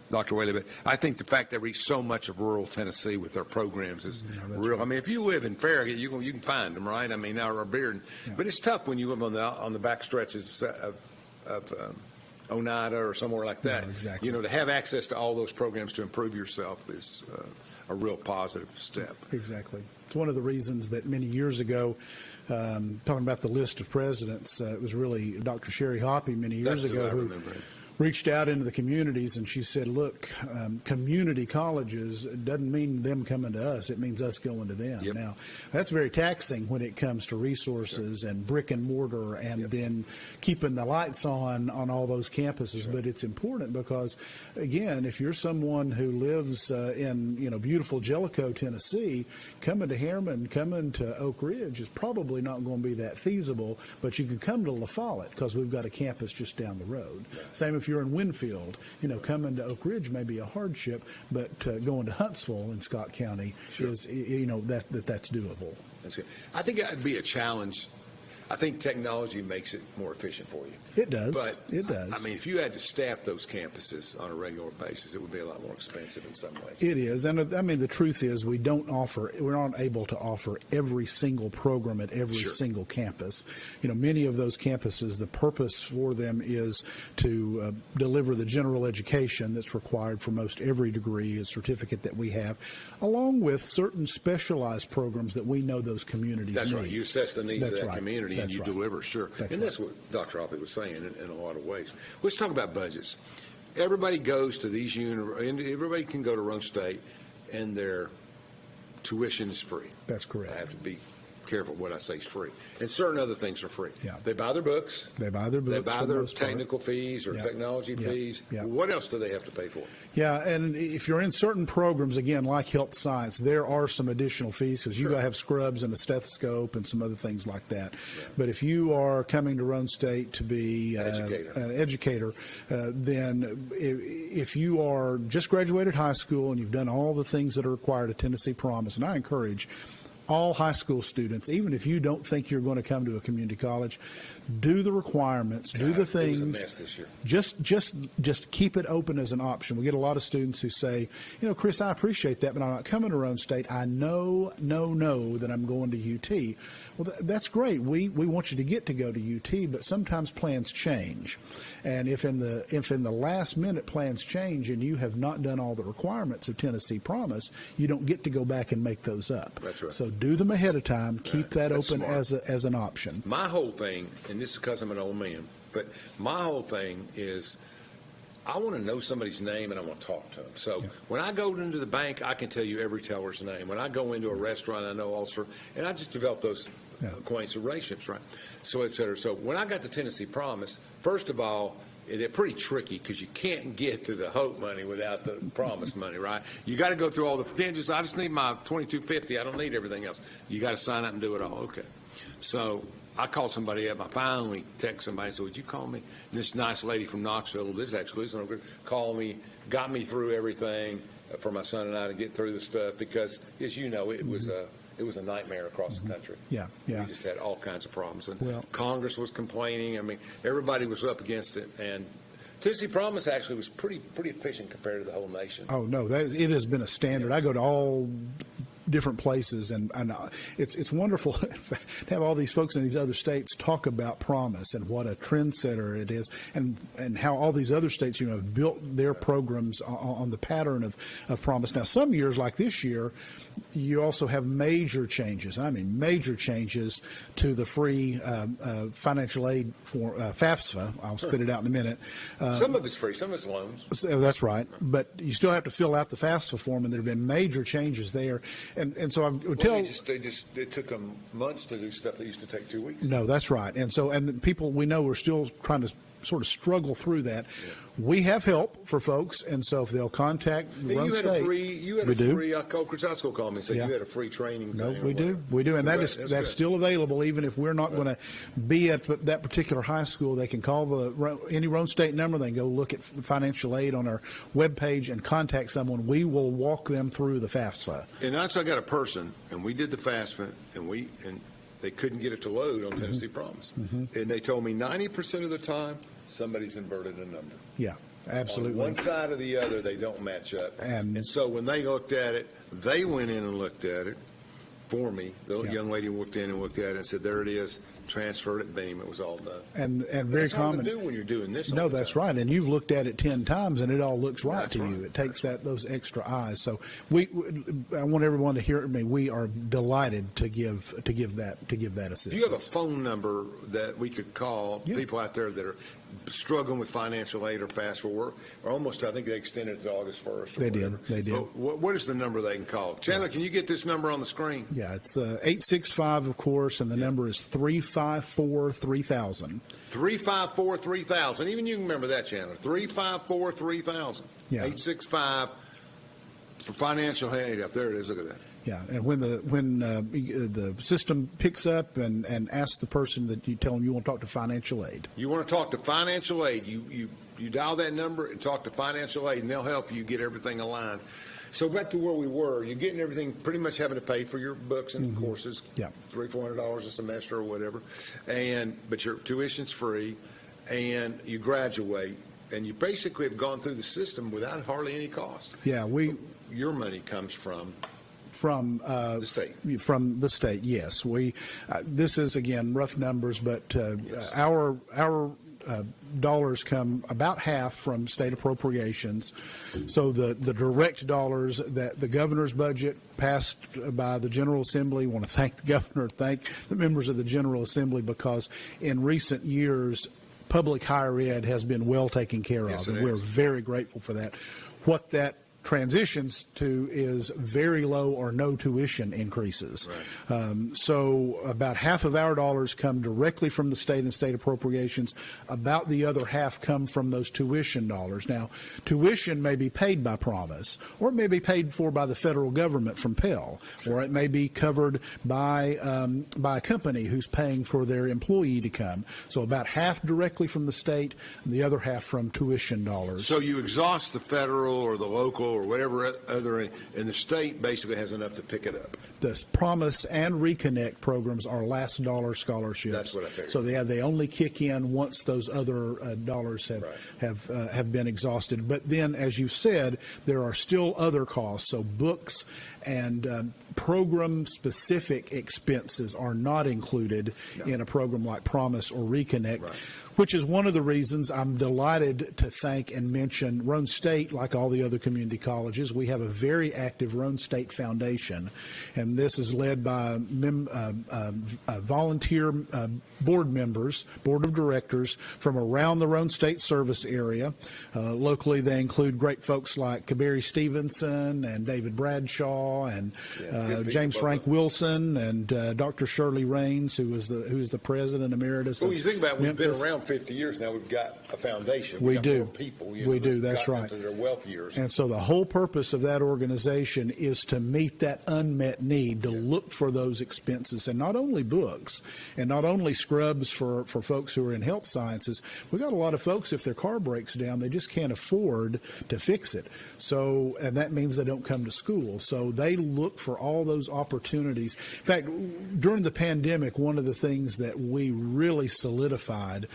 Dr. Whaley, but I think the fact they reach so much of rural Tennessee with their programs is real. Right. I mean, if you live in Farragut, you can find them, right? I mean, or Bearden. Yeah. But it's tough when you live on the back stretches of Oneida or somewhere like that. No, exactly. You know, to have access to all those programs to improve yourself is a real positive step. Exactly. It's one of the reasons that many years ago, talking about the list of presidents, it was really Dr. Sherry Hoppy many years ago who reached out into the communities, and she said, look, community colleges doesn't mean them coming to us. It means us going to them. Yep. Now, that's very taxing when it comes to resources and brick and mortar and then keeping the lights on all those campuses. But it's important because, again, if you're someone who lives in, beautiful Jellicoe, Tennessee, coming to Harriman, coming to Oak Ridge is probably not going to be that feasible, but you can come to La Follette because we've got a campus just down the road. Same if you're in Winfield, coming to Oak Ridge may be a hardship, but going to Huntsville in Scott County is, that's doable. That's good. I think that would be a challenge. I think technology makes it more efficient for you. It does. But it does. I mean, if you had to staff those campuses on a regular basis, it would be a lot more expensive in some ways. It is. And I mean, the truth is we're not able to offer every single program at every single campus. Many of those campuses, the purpose for them is to deliver the general education that's required for most every degree, a certificate that we have, along with certain specialized programs that we know those communities need. That's right. You assess the needs of that community. That's and you deliver, that's what Dr. Hoppy was saying in a lot of ways. Let's talk about budgets. Everybody goes to these everybody can go to Roane State, and their tuition is free. That's correct. I have to be careful what I say is free. And certain other things are free. Yeah. They buy their books. They buy their technical fees or technology fees. Yeah. What else do they have to pay for? Yeah, and if you're in certain programs, again, like health science, there are some additional fees because you got to have scrubs and a stethoscope and some other things like that. Yeah. But if you are coming to Roane State to be an educator, then if you are just graduated high school and you've done all the things that are required at Tennessee Promise, and I encourage all high school students, even if you don't think you're going to come to a community college, do the requirements, do the things. It was a mess this year. Just keep it open as an option. We get a lot of students who say, Chris, I appreciate that, but I'm not coming to Roane State. I know that I'm going to UT. Well, that's great. We want you to go to UT, but sometimes plans change. And if in the last minute plans change and you have not done all the requirements of Tennessee Promise, you don't get to go back and make those up. That's right. So do them ahead of time. Keep that open as an option. My whole thing, and this is because I'm an old man, but my whole thing is I want to know somebody's name and I want to talk to them. So when I go into the bank, I can tell you every teller's name. When I go into a restaurant, I know also, and I just develop those acquaintance relationships, right? So, et cetera. So when I got the Tennessee Promise, first of all, they're pretty tricky because you can't get to the Hope money without the Promise money, right? You got to go through all the hinges. I just need my $22.50. I don't need everything else. You got to sign up and do it all. Okay. So I called somebody up. I finally texted somebody and said, would you call me? And this nice lady from Knoxville who lives actually called me, got me through everything for my son and I to get through the stuff because, as you know, it was a nightmare across the country. Yeah. We just had all kinds of problems. And Congress was complaining. I mean, everybody was up against it. And Tennessee Promise actually was pretty efficient compared to the whole nation. Oh, no. It has been a standard. I go to all different places, and it's wonderful to have all these folks in these other states talk about Promise and what a trendsetter it is, and how all these other states have built their programs on the pattern of Promise. Now, some years like this year, you also have major changes. I mean, major changes to the free financial aid for FAFSA. I'll spit it out in a minute. Some of it's free, some of it's loans. So that's right, but you still have to fill out the FAFSA form, and there have been major changes there. And so I would tell. It took them months to do stuff that used to take 2 weeks. No, that's right. And so, and the people we know are still trying to sort of struggle through that. We have help for folks, and so if they'll contact Roane State, you had a free Oak Ridge High School called me and said you had a free training. No, we do, and that's still available. Even if we're not going to be at that particular high school, they can call any Roane State number. They can go look at financial aid on our webpage and contact someone. We will walk them through the FAFSA. And I got a person, and we did the FAFSA, and they couldn't get it to load on Tennessee Promise, and they told me 90% of the time somebody's inverted a number. Yeah, absolutely. On one side or the other, they don't match up. And so when they looked at it, they went in and looked at it for me. The young lady walked in and looked at it and said, there it is, transferred it, beam, it was all done. And very common. Hard to do when you're doing this. No, that's right. And you've looked at it 10 times, and it all looks right to you. It takes those extra eyes. So I want everyone to hear me. We are delighted to give that assistance. Do you have a phone number that we could call people out there that are struggling with financial aid or FAFSA work, or almost, I think they extended it to August 1st. They did. What is the number they can call? Chandler, can you get this number on the screen? Yeah, it's 865, of course, and the number is 354-3000. 354-3000. Even you can remember that, Chandler. 354-3000. Yeah. 865 for financial aid. Up there it is. Look at that. Yeah, and when the system picks up and asks the person that you tell them you want to talk to financial aid. You want to talk to financial aid, you dial that number and talk to financial aid, and they'll help you get everything aligned. So back to where we were, you're getting everything, pretty much having to pay for your books and courses, $300-400 a semester or whatever, but your tuition's free, and you graduate, and you basically have gone through the system without hardly any cost. Yeah, your money comes from the state. From the state, yes. This is again rough numbers, but our dollars come about half from state appropriations. So the direct dollars that the governor's budget passed by the General Assembly. Want to thank the governor, thank the members of the General Assembly, because in recent years public higher ed has been well taken care of, and we're very grateful for that. What that transitions to is very low or no tuition increases. Right. So about half of our dollars come directly from the state and state appropriations. About the other half come from those tuition dollars. Now, tuition may be paid by Promise, or it may be paid for by the federal government from Pell, or it may be covered by a company who's paying for their employee to come. So about half directly from the state, and the other half from tuition dollars. So you exhaust the federal or the local or whatever other, and the state basically has enough to pick it up. The Promise and Reconnect programs are last dollar scholarships. That's what I figured. So they only kick in once those other dollars have been exhausted. But then, as you said, there are still other costs. So books and program-specific expenses are not included in a program like Promise or Reconnect. Right. Which is one of the reasons I'm delighted to thank and mention Roane State. Like all the other community colleges, we have a very active Roane State Foundation, and this is led by volunteer board members, board of directors from around the Roane State service area. Locally, they include great folks like Kaberi Stevenson and David Bradshaw and James Frank Wilson and Dr. Shirley Raines, who's the president emeritus. Well, you think about it, we've been around 50 years now. We've got a foundation. We do. More people. We do. That's right. Into their wealth years. And so the whole purpose of that organization is to meet that unmet need, to look for those expenses, and not only books and not only scrubs for folks who are in health sciences. We got a lot of folks, if their car breaks down, they just can't afford to fix it. So, and that means they don't come to school. So they look for all those opportunities. In fact, during the pandemic, one of the things that we really solidified,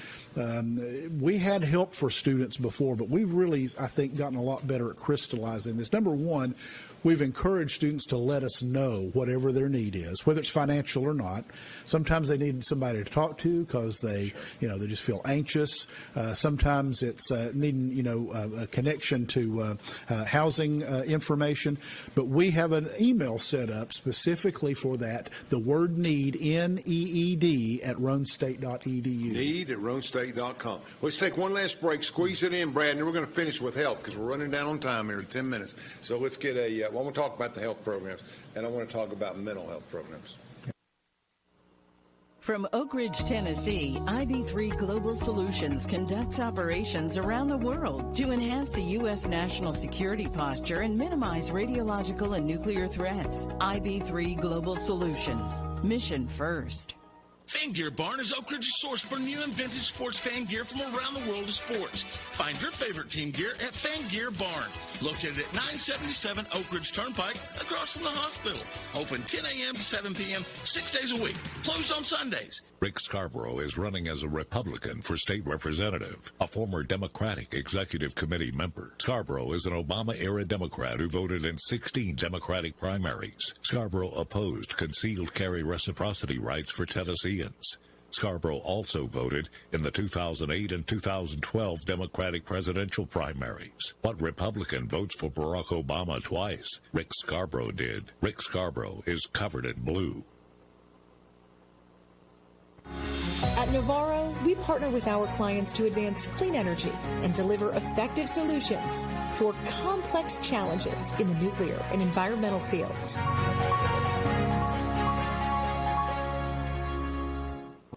we had help for students before, but we've really, I think, gotten a lot better at crystallizing this. Number one, we've encouraged students to let us know whatever their need is, whether it's financial or not. Sometimes they need somebody to talk to because they just feel anxious. Sometimes it's needing, a connection to housing information. But we have an email set up specifically for that. The word NEED, N-E-E-D, at roanestate.edu. Need at roanestate.com. Let's take one last break. Squeeze it in, Brad, and then we're going to finish with health because we're running down on time here in 10 minutes. So let's get I want to talk about the health programs, and I want to talk about mental health programs. From Oak Ridge, Tennessee, ID3 Global Solutions conducts operations around the world to enhance the U.S. national security posture and minimize radiological and nuclear threats. ID3 Global Solutions. Mission first. Fan Gear Barn is Oak Ridge's source for new and vintage sports fan gear from around the world of sports. Find your favorite team gear at Fan Gear Barn, located at 977 Oak Ridge Turnpike, across from the hospital. Open 10 a.m. to 7 p.m., 6 days a week. Closed on Sundays. Rick Scarborough is running as a Republican for state representative, a former Democratic executive committee member. Scarborough is an Obama-era Democrat who voted in 16 Democratic primaries. Scarborough opposed concealed carry reciprocity rights for Tennesseans. Scarborough also voted in the 2008 and 2012 Democratic presidential primaries. What Republican votes for Barack Obama twice? Rick Scarborough did. Rick Scarborough is covered in blue. At Navarro, we partner with our clients to advance clean energy and deliver effective solutions for complex challenges in the nuclear and environmental fields.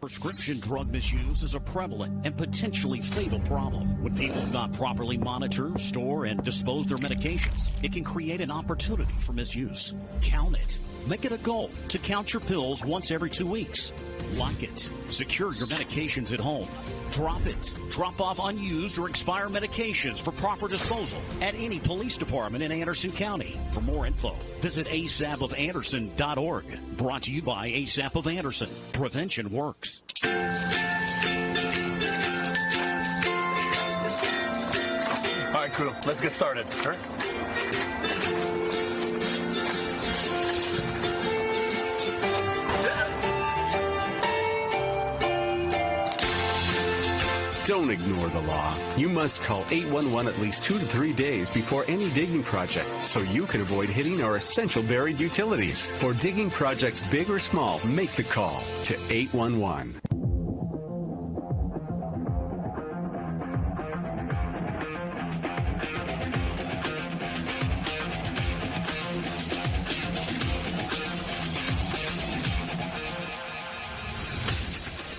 Prescription drug misuse is a prevalent and potentially fatal problem. When people do not properly monitor, store, and dispose their medications, it can create an opportunity for misuse. Count it. Make it a goal to count your pills once every 2 weeks. Lock it. Secure your medications at home. Drop it. Drop off unused or expired medications for proper disposal at any police department in Anderson County. For more info, visit asapofanderson.org. Brought to you by ASAP of Anderson. Prevention works. All right, crew, let's get started. All right. Don't ignore the law. You must call 811 at least 2 to 3 days before any digging project so you can avoid hitting our essential buried utilities. For digging projects big or small, make the call to 811.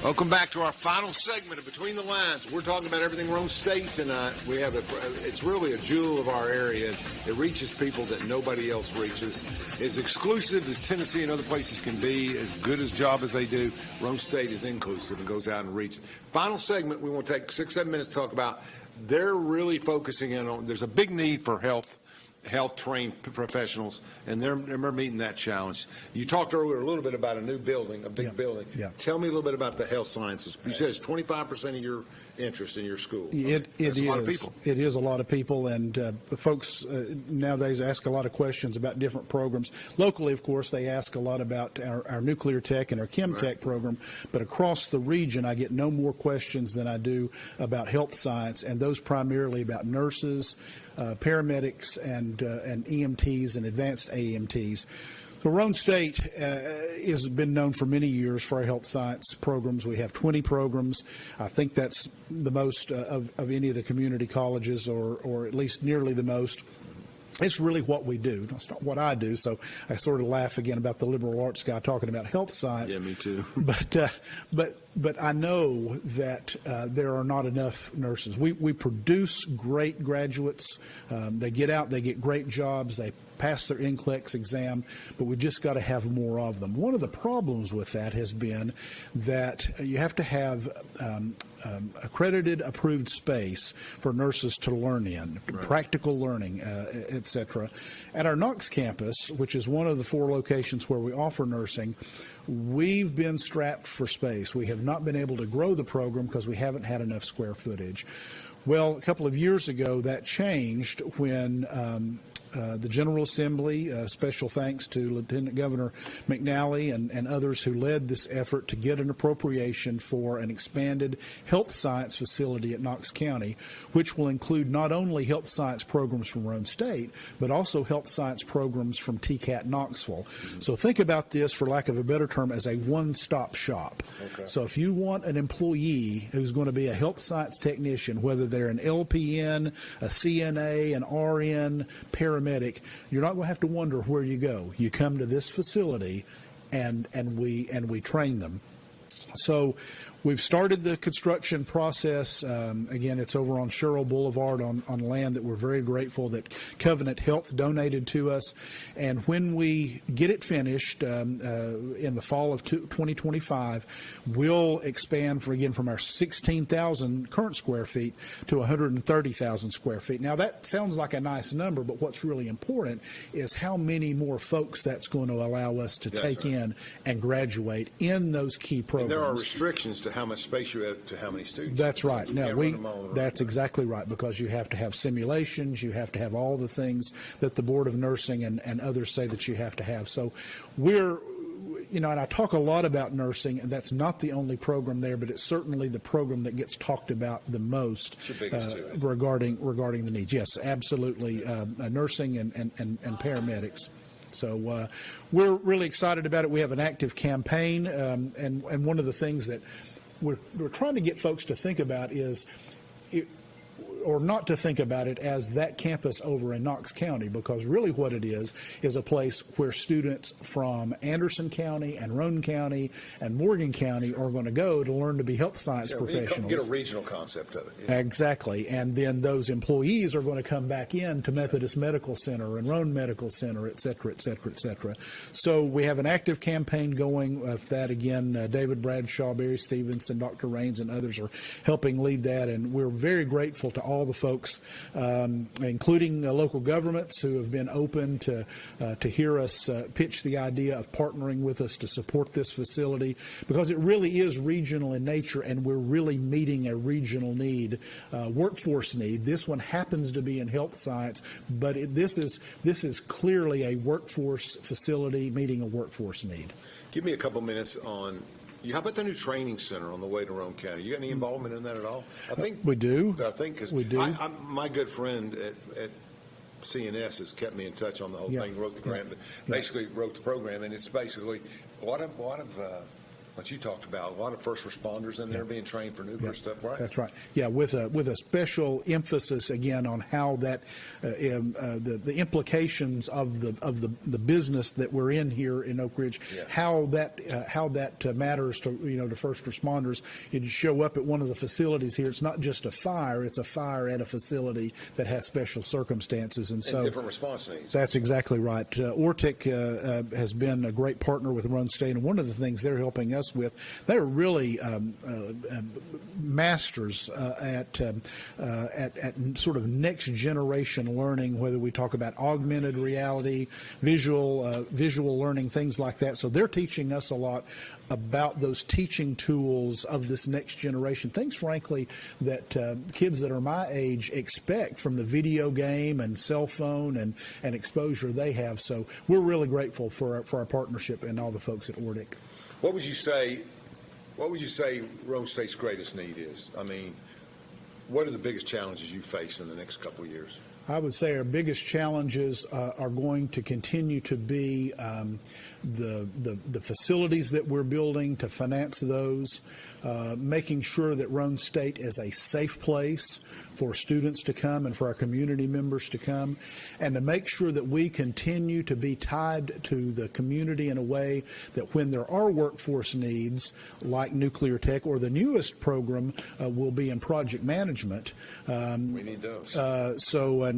Welcome back to our final segment of Between the Lines. We're talking about everything Roane State tonight. We have it's really a jewel of our area. It reaches people that nobody else reaches. As exclusive as Tennessee and other places can be, as good as job as they do, Roane State is inclusive and goes out and reaches. Final segment, we want to take 6-7 minutes to talk about. They're really focusing in on, there's a big need for health-trained professionals, and they're meeting that challenge. You talked earlier a little bit about a new building, a big building. Yeah. Tell me a little bit about the health sciences. You said it's 25% of your interest in your school. It is a lot of people. It is a lot of people, and folks nowadays ask a lot of questions about different programs. Locally, of course, they ask a lot about our nuclear tech and our chem tech program, but across the region, I get no more questions than I do about health science, and those primarily about nurses, paramedics, and EMTs and advanced AMTs. So Roane State has been known for many years for our health science programs. We have 20 programs. I think that's the most of any of the community colleges, or at least nearly the most. It's really what we do. It's not what I do, so I sort of laugh again about the liberal arts guy talking about health science. Yeah, me too. But I know that there are not enough nurses. We produce great graduates. They get out, they get great jobs, they pass their NCLEX exam, but we just got to have more of them. One of the problems with that has been that you have to have accredited, approved space for nurses to learn in, practical learning, etc. At our Knox campus, which is one of the 4 locations where we offer nursing, we've been strapped for space. We have not been able to grow the program because we haven't had enough square footage. Well, a couple of years ago, that changed when the General Assembly, special thanks to Lieutenant Governor McNally and others who led this effort to get an appropriation for an expanded health science facility at Knox County, which will include not only health science programs from Roane State, but also health science programs from TCAT Knoxville. So think about this, for lack of a better term, as a one-stop shop. Okay. So if you want an employee who's going to be a health science technician, whether they're an LPN, a CNA, an RN, paramedic, you're not going to have to wonder where you go. You come to this facility, and we train them. So we've started the construction process. Again, it's over on Sherrill Boulevard on land that we're very grateful that Covenant Health donated to us. And when we get it finished in the fall of 2025, we'll expand from our 16,000 current square feet to 130,000 square feet. Now, that sounds like a nice number, but what's really important is how many more folks that's going to allow us to take in and graduate in those key programs. And there are restrictions to how much space you have to how many students. That's right. That's exactly right, because you have to have simulations, you have to have all the things that the Board of Nursing and others say that you have to have. So and I talk a lot about nursing, and that's not the only program there, but it's certainly the program that gets talked about the most regarding the needs. Yes, absolutely. Nursing and paramedics. So we're really excited about it. We have an active campaign, and one of the things that we're trying to get folks to think about is or not to think about it as that campus over in Knox County, because really what it is a place where students from Anderson County and Roane County and Morgan County are going to go to learn to be health science professionals. Get a regional concept of it. Yeah. Exactly. And then those employees are going to come back in to Methodist Medical Center and Roane Medical Center, et cetera, et cetera, et cetera. So we have an active campaign going with that. Again, David Bradshaw, Barry Stevenson, Dr. Raines, and others are helping lead that. And we're very grateful to all the folks, including local governments who have been open to hear us pitch the idea of partnering with us to support this facility, because it really is regional in nature, and we're really meeting a regional need, workforce need. This one happens to be in health science, but this is clearly a workforce facility meeting a workforce need. Give me a couple minutes on. How about the new training center on the way to Roane County? You got any involvement in that at all? I think we do. I think because my good friend at CNS has kept me in touch on the whole thing. Wrote the grant, but basically wrote the program, and it's basically a lot of what you talked about. A lot of first responders in there being trained for nuclear stuff, right? That's right. Yeah, with a special emphasis again on how that the implications of the business that we're in here in Oak Ridge, how that matters to to first responders. You show up at one of the facilities here. It's not just a fire; it's a fire at a facility that has special circumstances, and so different response needs. That's exactly right. Ortic has been a great partner with Roane State, and one of the things they're helping us with, they're really masters at sort of next generation learning, whether we talk about augmented reality, visual learning, things like that. So they're teaching us a lot about those teaching tools of this next generation, things frankly that kids that are my age expect from the video game and cell phone and exposure they have. So we're really grateful for our partnership and all the folks at Ortic. What would you say Roane State's greatest need is? I mean, what are the biggest challenges you face in the next couple of years? I would say our biggest challenges are going to continue to be the facilities that we're building, to finance those, making sure that Roane State is a safe place for students to come and for our community members to come, and to make sure that we continue to be tied to the community in a way that when there are workforce needs like nuclear tech, or the newest program will be in project management. We need those.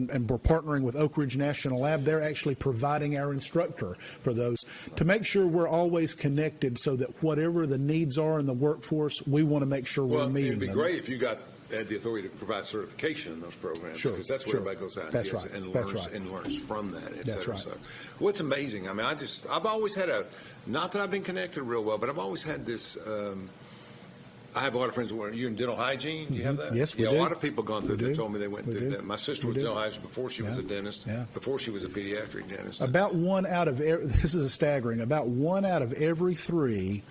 And we're partnering with Oak Ridge National Lab. They're actually providing our instructor for those to make sure we're always connected, so that whatever the needs are in the workforce, we want to make sure we're meeting them. It'd be great if you had the authority to provide certification in those programs, because that's where everybody goes out and learns from that, et cetera. So, what's amazing, I mean, I've always had not that I've been connected real well, but I've always had this. I have a lot of friends who are in dental hygiene. Do you have that? Yes, we do. A lot of people gone through that told me they went through that. My sister was dental hygiene before she was a dentist, before she was a pediatric dentist. About this is staggering, about 1 out of every 3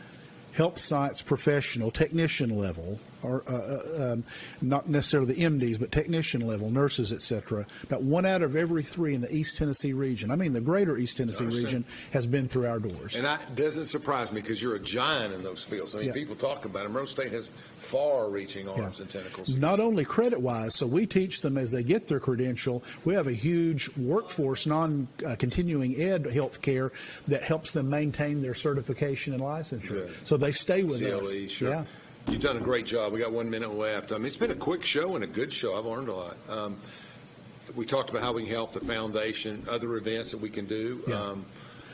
health science professional, technician level, or not necessarily the MDs, but technician level, nurses, etc. About 1 out of every 3 in the East Tennessee region, I mean the greater East Tennessee region, has been through our doors. And that doesn't surprise me because you're a giant in those fields. I mean, people talk about them. Roane State has far-reaching arms and tentacles. Not only credit-wise, so we teach them as they get their credential. We have a huge workforce, non-continuing ed health care that helps them maintain their certification and licensure. Good. So they stay with CLE, us. Sure. Yeah. You've done a great job. We got 1 minute left. I mean, it's been a quick show and a good show. I've learned a lot. We talked about how we can help the foundation, other events that we can do. Yeah.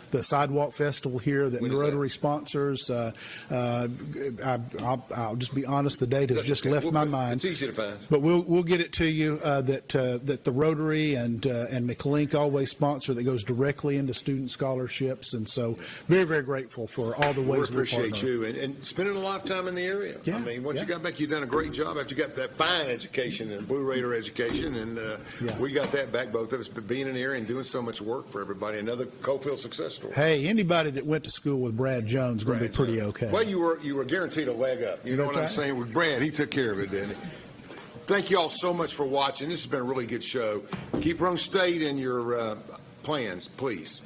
The Sidewalk Festival here that Rotary sponsors. I'll just be honest, the date has just left my mind. It's easy to find. But we'll get it to you that the Rotary and McLink always sponsor that goes directly into student scholarships. And so very, very grateful for all the ways we appreciate you and spending a lot of time in the area. Yeah. I mean, once you got back, you've done a great job after you got that fine education and Blue Raider education. And we got that back, both of us, but being in the area and doing so much work for everybody. Another Cofield success story. Hey, anybody that went to school with Brad Jones is going to be pretty okay. Well, you were guaranteed a leg up. You know what I'm saying? With Brad, he took care of it, didn't he? Thank you all so much for watching. This has been a really good show. Keep Roane State in your plans, please.